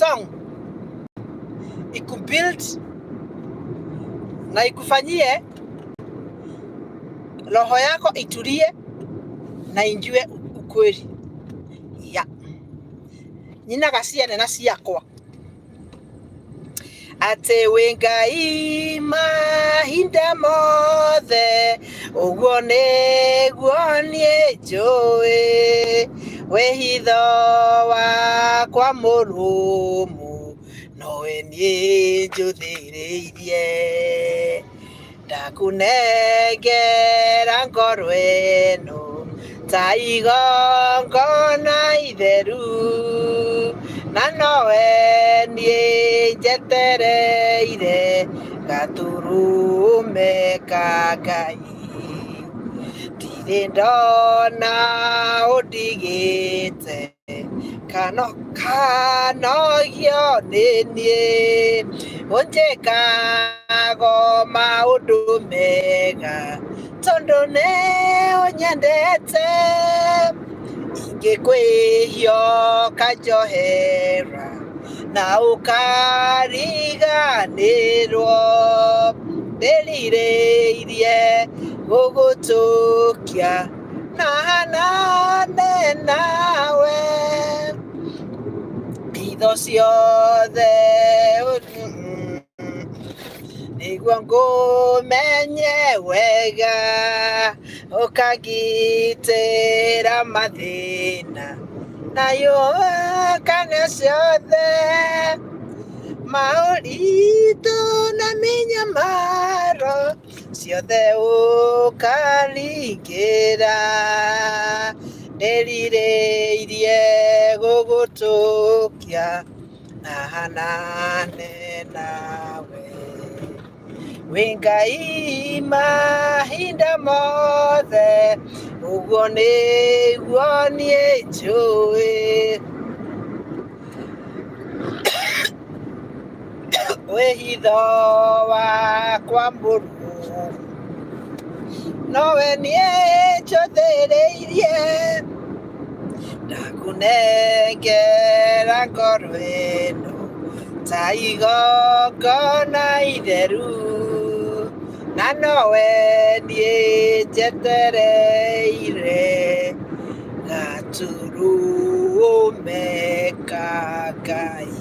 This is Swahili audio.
song ikubuild na ikufanyie roho yako itulie na injue ukweli ya nyina gaciane na ciakwa ate Wengai mahinda mothe uguo niguo nie njui wehitho wakwa murumu nowe nie njuthiriirie ndakunengera ngoro ĩno ta igongona itheru na nowe nie njetereire gaturume ka Ngai ndirĩ ndona ũndigĩte kanogio nĩ niĩ ũnjĩkago maũndũ mega tondũ nĩ ũnyendete ingĩkwĩhio kanjohera na ũkariganĩrwo ndĩrirĩirie gũgũtũkia na hanane nawe hitho ciothe nĩguo ngũmenye wega ũkangitĩra mathĩna na yũkana ciothe maũritũ na mĩnyamaro ciothe ũkaringĩra ndĩrirĩirie gũgũtũkia na hanane nawe Wengai mahinda mothe uguo nĩguo nie njũĩ wĩhitho wakwa mũrumu nowe nie njũthĩrĩirie ndakunengera ngoro ĩno ta igongona itheru na nowe nie njetereire gaturume ka Ngai